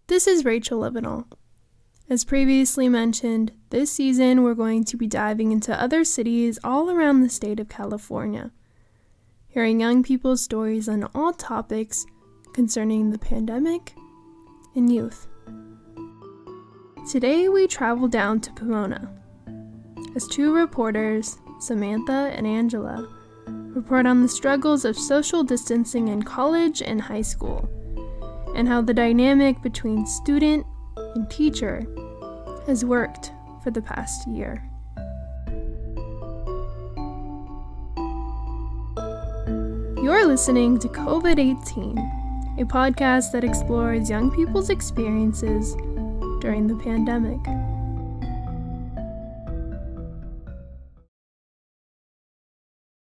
This is Rachel Levinall. As previously mentioned, this season we're going to be diving into other cities all around the state of California, hearing young people's stories on all topics concerning the pandemic and youth. Today we travel down to Pomona as two reporters, Samantha and Angela, report on the struggles of social distancing in college and high school, and how the dynamic between student and teacher has worked for the past year. You're listening to COVID-18, a podcast that explores young people's experiences during the pandemic.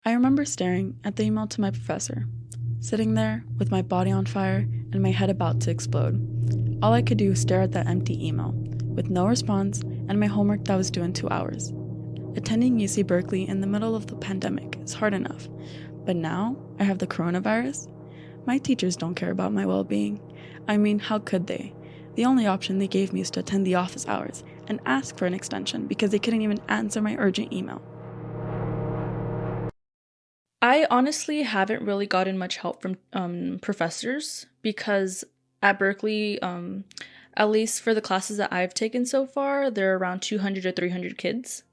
I remember staring at the email to my professor, sitting there with my body on fire and my head about to explode. All I could do was stare at that empty email, with no response and my homework that was due in 2 hours. Attending UC Berkeley in the middle of the pandemic is hard enough, but now I have the coronavirus? My teachers don't care about my well-being. I mean, how could they? The only option they gave me is to attend the office hours and ask for an extension because they couldn't even answer my urgent email. I honestly haven't really gotten much help from professors because at Berkeley, at least for the classes that I've taken so far, there are around 200 or 300 kids.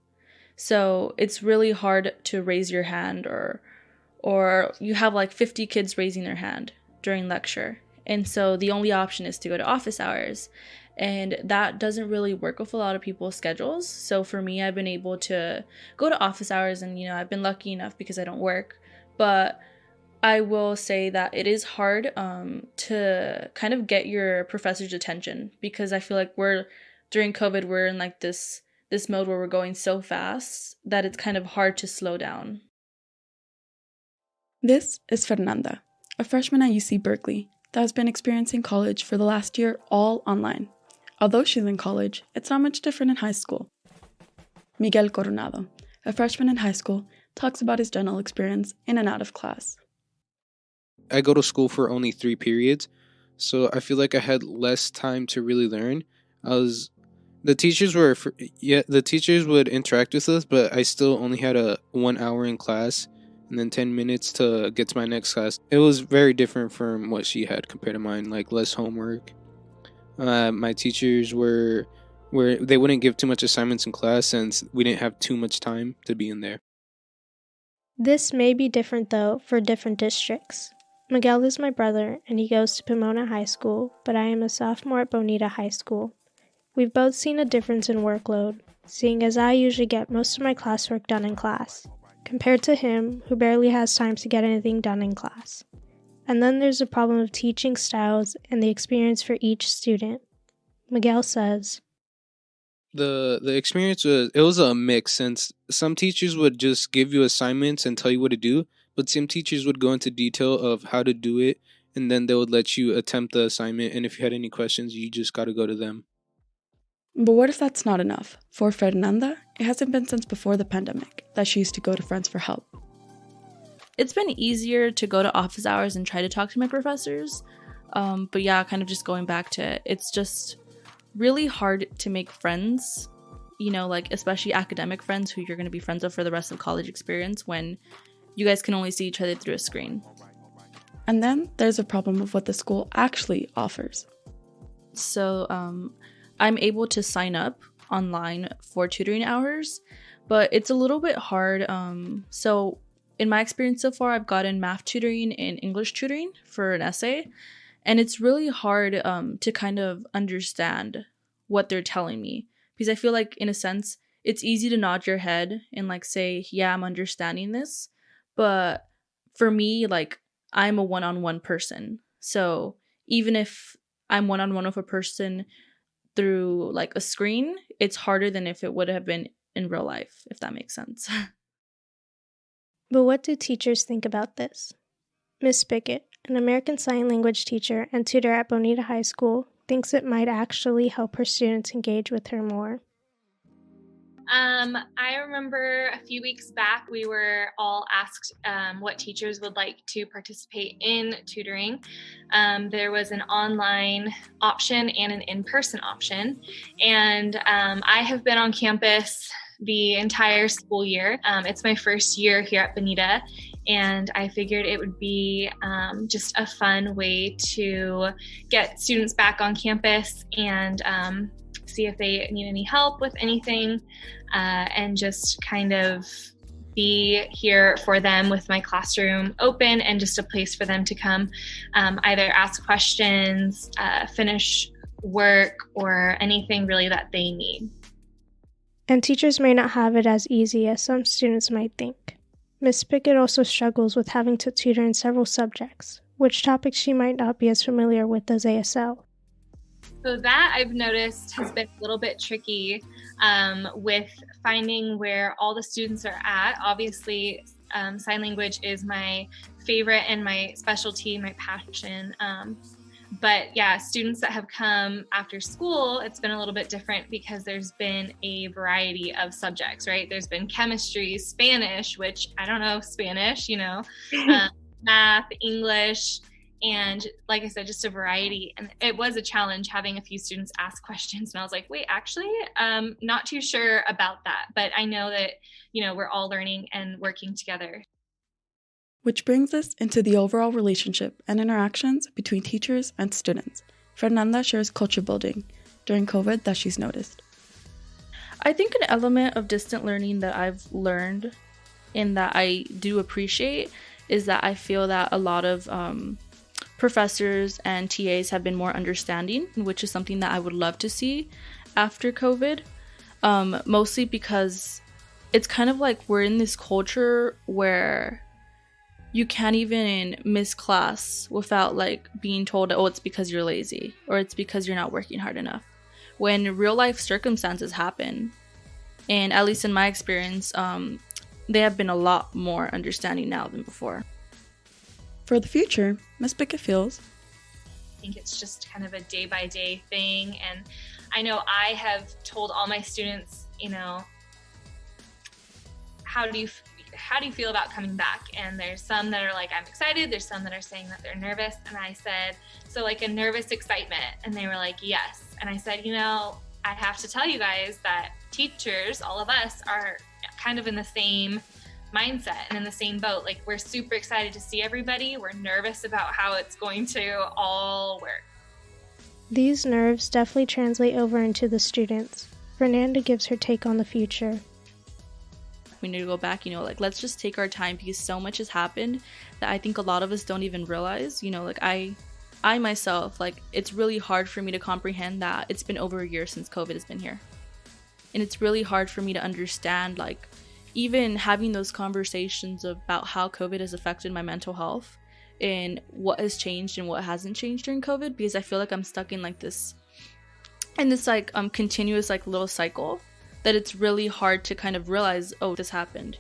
So it's really hard to raise your hand or you have like 50 kids raising their hand during lecture. And so the only option is to go to office hours. And that doesn't really work with a lot of people's schedules. So for me, I've been able to go to office hours and, I've been lucky enough because I don't work. But I will say that it is hard to kind of get your professor's attention because I feel like during COVID, we're in like this mode where we're going so fast that it's kind of hard to slow down. This is Fernanda, a freshman at UC Berkeley that has been experiencing college for the last year all online. Although she's in college, it's not much different in high school. Miguel Coronado, a freshman in high school, talks about his general experience in and out of class. I go to school for only 3 periods, so I feel like I had less time to really learn. The teachers would interact with us, but I still only had a 1 hour in class and then 10 minutes to get to my next class. It was very different from what she had compared to mine, like less homework. My teachers they wouldn't give too much assignments in class since we didn't have too much time to be in there. This may be different though for different districts. Miguel is my brother and he goes to Pomona High School, but I am a sophomore at Bonita High School. We've both seen a difference in workload, seeing as I usually get most of my classwork done in class, compared to him who barely has time to get anything done in class. And then there's the problem of teaching styles and the experience for each student. Miguel says, The experience was a mix since some teachers would just give you assignments and tell you what to do, but some teachers would go into detail of how to do it, and then they would let you attempt the assignment, and if you had any questions, you just got to go to them. But what if that's not enough? For Fernanda, it hasn't been since before the pandemic that she used to go to friends for help. It's been easier to go to office hours and try to talk to my professors, but yeah, kind of just going back to it, it's just really hard to make friends, like especially academic friends who you're going to be friends with for the rest of college experience when you guys can only see each other through a screen. And then there's a problem of what the school actually offers. So I'm able to sign up online for tutoring hours, but it's a little bit hard. So in my experience so far, I've gotten math tutoring and English tutoring for an essay, and it's really hard to kind of understand what they're telling me because I feel like in a sense it's easy to nod your head and like say, yeah, I'm understanding this, but for me, like I'm a one-on-one person, so even if I'm one-on-one with a person through like a screen, it's harder than if it would have been in real life, if that makes sense. but what do teachers think about this? Miss Spickett, an American Sign Language teacher and tutor at Bonita High School, thinks it might actually help her students engage with her more. I remember a few weeks back, we were all asked what teachers would like to participate in tutoring. There was an online option and an in-person option. And I have been on campus the entire school year. It's my first year here at Bonita, and I figured it would be just a fun way to get students back on campus and see if they need any help with anything, and just kind of be here for them with my classroom open and just a place for them to come either ask questions, finish work, or anything really that they need. And teachers may not have it as easy as some students might think. Ms. Pickett also struggles with having to tutor in several subjects, which topics she might not be as familiar with as ASL. So that I've noticed has been a little bit tricky with finding where all the students are at. Obviously, sign language is my favorite and my specialty, my passion. But yeah, students that have come after school, it's been a little bit different because there's been a variety of subjects, right? There's been chemistry, Spanish, which I don't know Spanish, math, English, and like I said, just a variety. And it was a challenge having a few students ask questions. And I was like, wait, actually, not too sure about that. But I know that, we're all learning and working together. Which brings us into the overall relationship and interactions between teachers and students. Fernanda shares culture building during COVID that she's noticed. I think an element of distant learning that I've learned and that I do appreciate is that I feel that a lot of professors and TAs have been more understanding, which is something that I would love to see after COVID, mostly because it's kind of like we're in this culture where you can't even miss class without being told, oh, it's because you're lazy or it's because you're not working hard enough, when real life circumstances happen. And at least in my experience, they have been a lot more understanding now than before. For the future, Ms. Pickett feels, I think it's just kind of a day-by-day thing. And I know I have told all my students, how do you feel about coming back? And there's some that are like, I'm excited. There's some that are saying that they're nervous. And I said, so like a nervous excitement? And they were like, yes. And I said, I have to tell you guys that teachers, all of us, are kind of in the same mindset and in the same boat. Like, we're super excited to see everybody. We're nervous about how it's going to all work. These nerves definitely translate over into the students. Fernanda gives her take on the future. We need to go back, let's just take our time because so much has happened that I think a lot of us don't even realize. I myself, it's really hard for me to comprehend that it's been over a year since COVID has been here. And it's really hard for me to understand, even having those conversations about how COVID has affected my mental health and what has changed and what hasn't changed during COVID, because I feel like I'm stuck in this continuous little cycle that it's really hard to kind of realize, oh, this happened,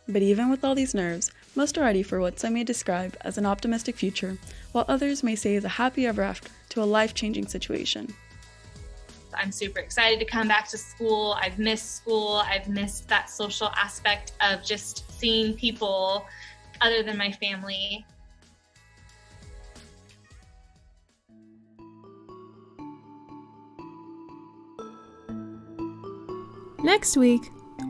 But even with all these nerves, most are ready for what some may describe as an optimistic future, while others may say is a happy ever after to a life-changing situation. I'm super excited to come back to school. I've missed school. I've missed that social aspect of just seeing people other than my family. Next week,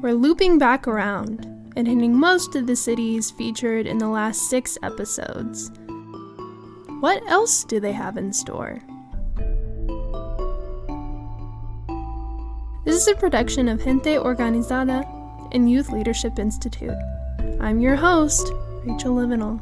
we're looping back around and hitting most of the cities featured in the last 6 episodes. What else do they have in store? This is a production of Gente Organizada and Youth Leadership Institute. I'm your host, Rachel Livenall.